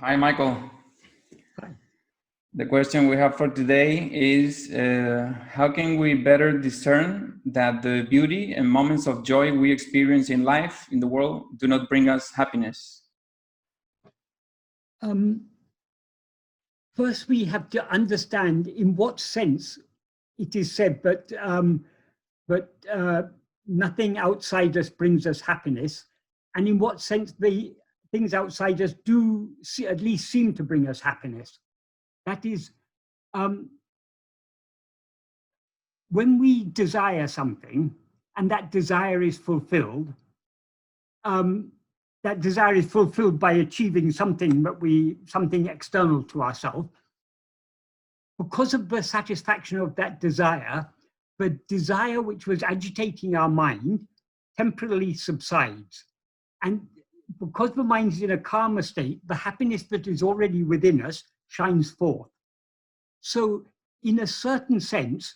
Hi, Michael. Hi. The question we have for today is how can we better discern that the beauty and moments of joy we experience in life, in the world, do not bring us happiness? First, we have to understand in what sense it is said, but nothing outside us brings us happiness, and in what sense the things outside us do at least seem to bring us happiness. That is, when we desire something and that desire is fulfilled, that desire is fulfilled by achieving something something external to ourselves. Because of the satisfaction of that desire, the desire which was agitating our mind temporarily subsides. And because the mind is in a calmer state, the happiness that is already within us shines forth. So in a certain sense,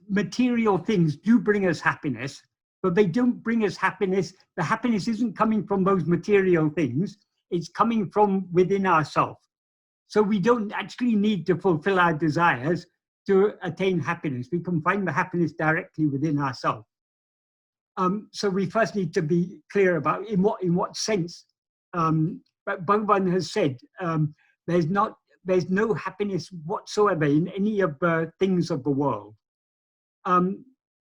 material things do bring us happiness, but they don't bring us happiness. The happiness isn't coming from those material things. It's coming from within ourselves. So we don't actually need to fulfill our desires to attain happiness. We can find the happiness directly within ourselves. So we first need to be clear about in what sense. But Bhagavan has said there's no happiness whatsoever in any of the things of the world,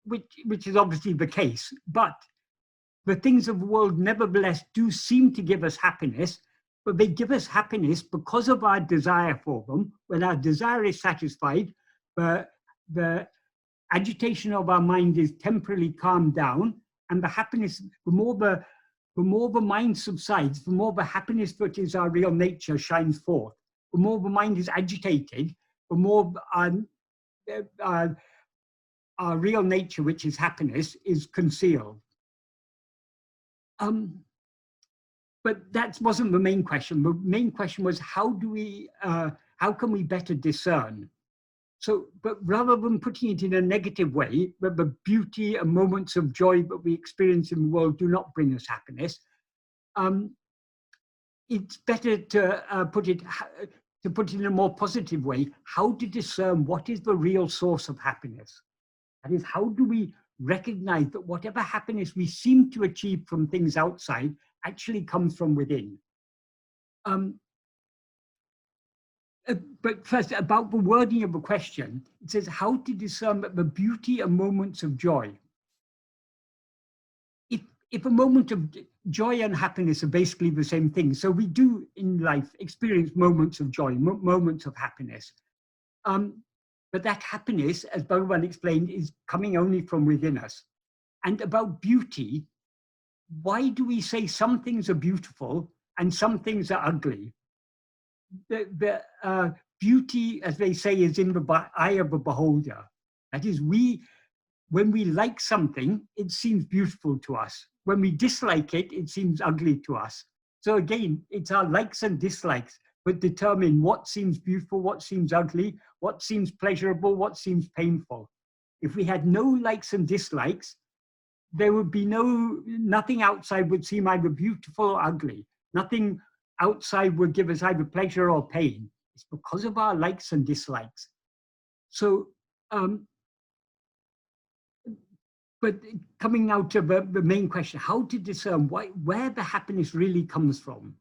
which is obviously the case. But the things of the world nevertheless do seem to give us happiness, but they give us happiness because of our desire for them. When our desire is satisfied, the agitation of our mind is temporarily calmed down, and the happiness, the more the mind subsides, the more the happiness that is our real nature shines forth. The more the mind is agitated, the more our real nature, which is happiness, is concealed. But that wasn't the main question. The main question was how can we better discern? So, but rather than putting it in a negative way, that the beauty and moments of joy that we experience in the world do not bring us happiness, it's better to put it in a more positive way. How to discern what is the real source of happiness? That is, how do we recognize that whatever happiness we seem to achieve from things outside actually comes from within? But first, about the wording of the question, it says how to discern the beauty and moments of joy. If a moment of joy and happiness are basically the same thing, so we do in life experience moments of joy, moments of happiness. But that happiness, as Bhagavan explained, is coming only from within us. And about beauty, why do we say some things are beautiful and some things are ugly? The beauty, as they say, is in the eye of the beholder. That is, when we like something, it seems beautiful to us. When we dislike it, it seems ugly to us. So again, it's our likes and dislikes that determine what seems beautiful, what seems ugly, what seems pleasurable, what seems painful. If we had no likes and dislikes, there would be nothing outside would seem either beautiful or ugly. Nothing outside would give us either pleasure or pain. It's because of our likes and dislikes. So, but coming now to the main question, how to discern where the happiness really comes from.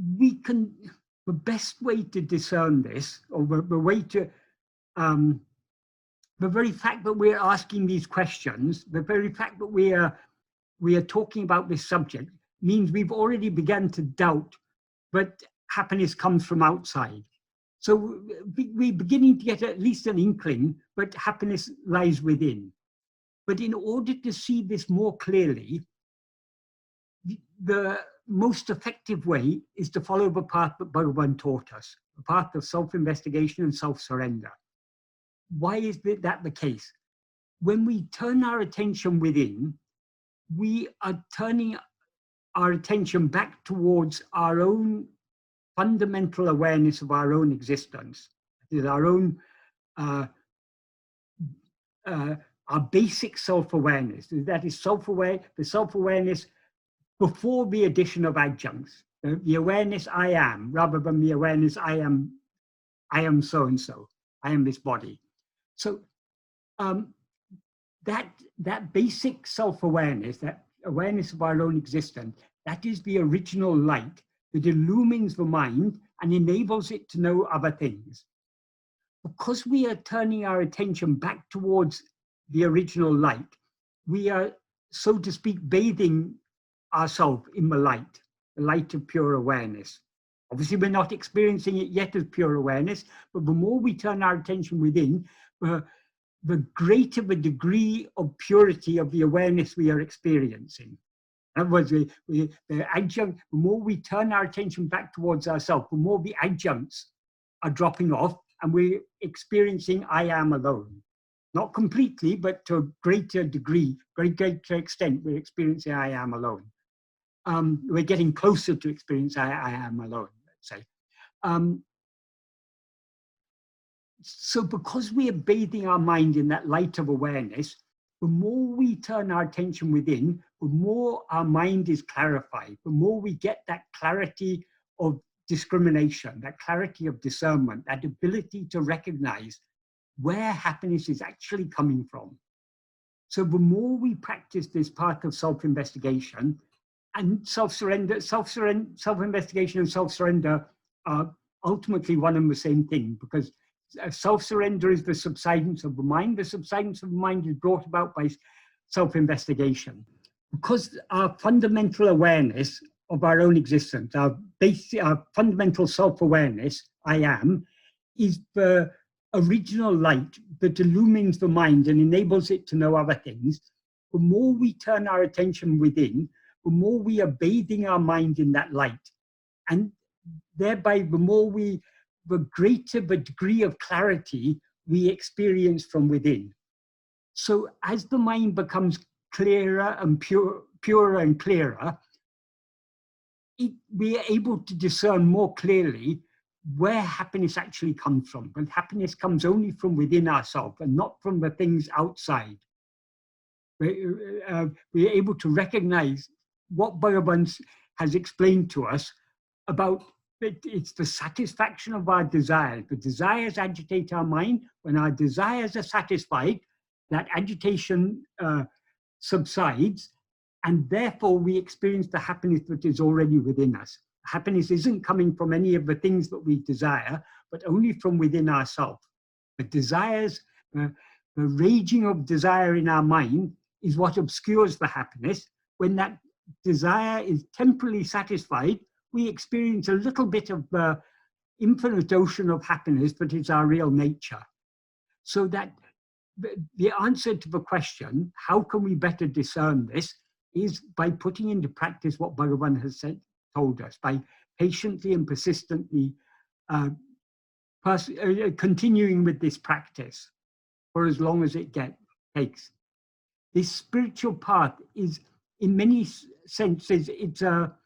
The best way to discern this, or the way to, the very fact that we're asking these questions, the very fact that we are talking about this subject means we've already begun to doubt that happiness comes from outside. So we're beginning to get at least an inkling that happiness lies within. But in order to see this more clearly, the most effective way is to follow the path that Bhagavan taught us, the path of self-investigation and self-surrender. Why is that the case? When we turn our attention within, we are turning our attention back towards our own fundamental awareness of our own existence. It is our own, our basic self-awareness. That is the self-awareness before the addition of adjuncts. The awareness I am, rather than the awareness I am so-and-so, I am this body. So that basic self-awareness, that awareness of our own existence, that is the original light that illumines the mind and enables it to know other things. Because we are turning our attention back towards the original light, we are, so to speak, bathing ourselves in the light of pure awareness. Obviously, we're not experiencing it yet as pure awareness, but the more we turn our attention within, the greater the degree of purity of the awareness we are experiencing. In other words, the more we turn our attention back towards ourselves, the more the adjuncts are dropping off, and we're experiencing I am alone. Not completely, but to a greater degree, very greater extent, we're experiencing I am alone. We're getting closer to experience I am alone, let's say. So because we are bathing our mind in that light of awareness, the more we turn our attention within, the more our mind is clarified, the more we get that clarity of discrimination, that clarity of discernment, that ability to recognize where happiness is actually coming from. So the more we practice this part of self-investigation, and self-surrender, self-investigation and self-surrender are ultimately one and the same thing, because self-surrender is the subsidence of the mind. The subsidence of the mind is brought about by self-investigation. Because our fundamental awareness of our own existence, our fundamental self-awareness, I am, is the original light that illumines the mind and enables it to know other things. The more we turn our attention within, the more we are bathing our mind in that light. And thereby, the greater the degree of clarity we experience from within. So as the mind becomes clearer and purer and clearer, we are able to discern more clearly where happiness actually comes from. But happiness comes only from within ourselves and not from the things outside. We're able to recognize what Bhagavan has explained to us about it's the satisfaction of our desires. The desires agitate our mind. When our desires are satisfied, that agitation subsides, and therefore we experience the happiness that is already within us. Happiness isn't coming from any of the things that we desire, but only from within ourselves. The desires, the raging of desire in our mind is what obscures the happiness. When that desire is temporarily satisfied, we experience a little bit of the infinite ocean of happiness that is our real nature. So that the answer to the question, how can we better discern this, is by putting into practice what Bhagavan has told us, by patiently and persistently continuing with this practice for as long as it takes. This spiritual path is, in many senses, it's a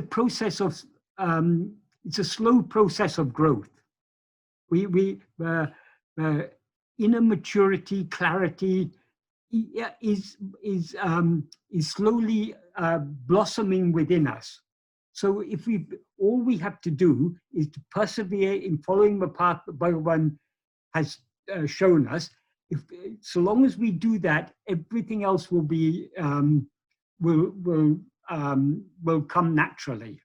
process of, it's a slow process of growth. Inner maturity, clarity is slowly blossoming within us. So if all we have to do is to persevere in following the path that Bhagavan has shown us. So long as we do that, everything else will be will come naturally.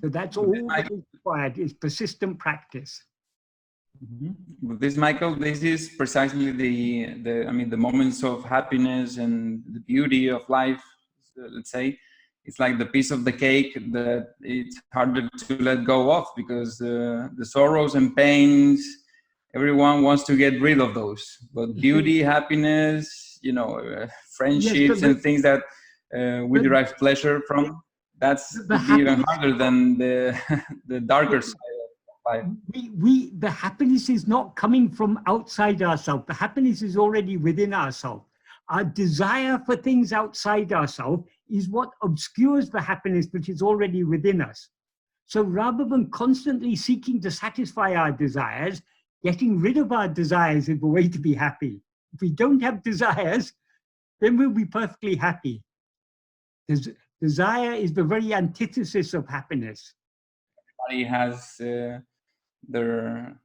So that's all that is required, is persistent practice. Mm-hmm. With this, Michael, this is precisely the moments of happiness and the beauty of life. Let's say it's like the piece of the cake that it's harder to let go of, because the sorrows and pains, everyone wants to get rid of those. But beauty, happiness, friendships, yes, and things that we derive pleasure from, that's even harder than the darker side of life. The happiness is not coming from outside ourselves. The happiness is already within ourselves. Our desire for things outside ourselves is what obscures the happiness that is already within us. So rather than constantly seeking to satisfy our desires, getting rid of our desires is the way to be happy. If we don't have desires, then we'll be perfectly happy. Desire is the very antithesis of happiness. Everybody has their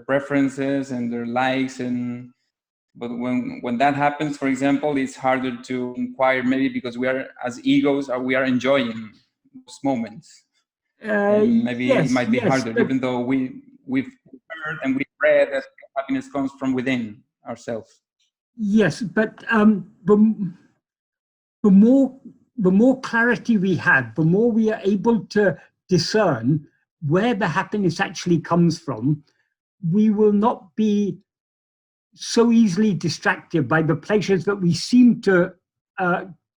preferences and their likes, and but when that happens, for example, it's harder to inquire, maybe because we are, as egos, or we are enjoying those moments, and maybe it Yes, might be yes, harder, but even though we've heard and we've read that happiness comes from within ourselves. yes, but the more clarity we have, the more we are able to discern where the happiness actually comes from, we will not be so easily distracted by the pleasures that we seem to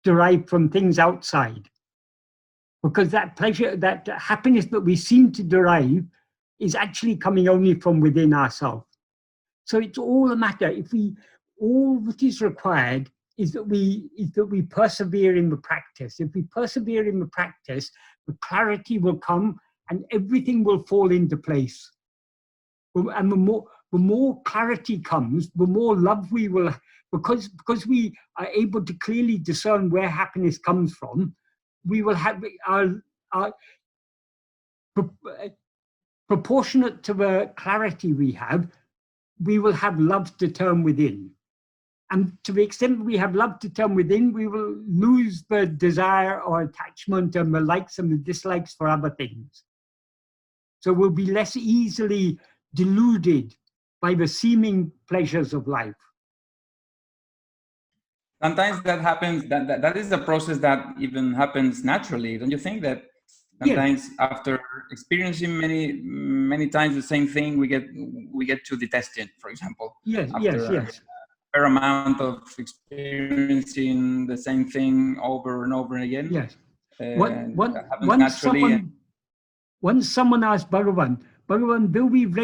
derive from things outside. Because that pleasure, that happiness that we seem to derive is actually coming only from within ourselves. So it's all a matter, all that is required is that we persevere in the practice. If we persevere in the practice, the clarity will come and everything will fall into place. And the more clarity comes, the more love we will, because we are able to clearly discern where happiness comes from, we will have our proportionate to the clarity we have, we will have love to turn within. And to the extent we have love to turn within, we will lose the desire or attachment and the likes and the dislikes for other things. So we'll be less easily deluded by the seeming pleasures of life. Sometimes that happens, that is a process that even happens naturally. Don't you think that sometimes after experiencing many times the same thing, we get to detest it, for example? Yes, after yes. a fair amount of experiencing the same thing over and over again. Yes. That happens naturally. Once someone asked Bhagavan, Bill, we've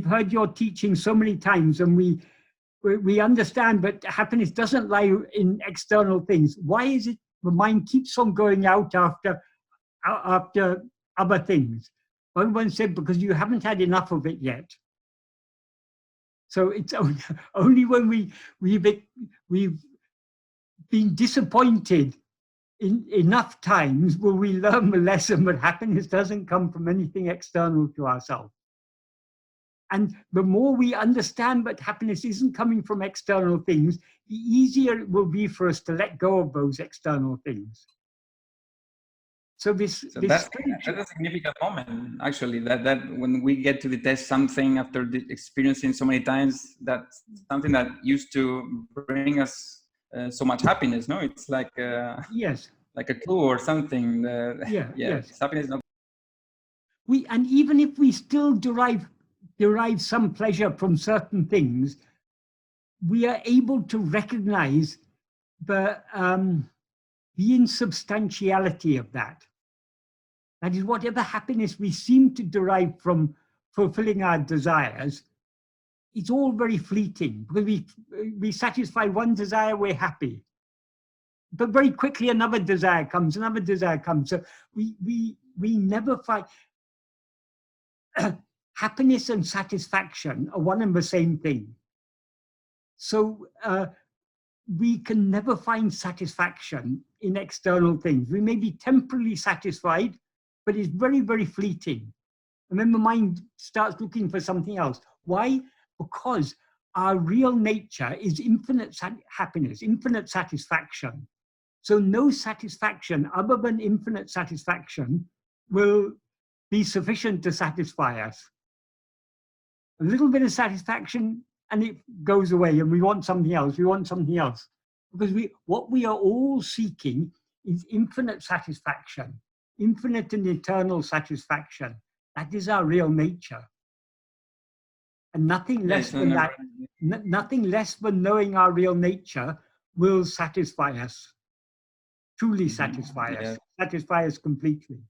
heard your teaching so many times, and we understand, but happiness doesn't lie in external things. Why is it the mind keeps on going out after other things? Bhagavan said, because you haven't had enough of it yet. So it's only when we've been disappointed enough times will we learn the lesson that happiness doesn't come from anything external to ourselves. And the more we understand that happiness isn't coming from external things, the easier it will be for us to let go of those external things. So that's a significant moment, actually, that when we get to detest something after experiencing so many times, that's something that used to bring us so much happiness. No, it's like yes, like a clue or something. Yes. Happiness. Not. And even if we still derive some pleasure from certain things, we are able to recognize the insubstantiality of that. That is, whatever happiness we seem to derive from fulfilling our desires, it's all very fleeting, because we satisfy one desire, we're happy. But very quickly another desire comes. So we never find happiness and satisfaction are one and the same thing. So we can never find satisfaction in external things. We may be temporarily satisfied, but it's very, very fleeting. And then the mind starts looking for something else. Why? Because our real nature is infinite happiness, infinite satisfaction. So no satisfaction other than infinite satisfaction will be sufficient to satisfy us. A little bit of satisfaction and it goes away, and we want something else, Because what we are all seeking is infinite satisfaction, infinite and eternal satisfaction. That is our real nature. And nothing less than that, nothing less than knowing our real nature will satisfy us, truly satisfy us completely.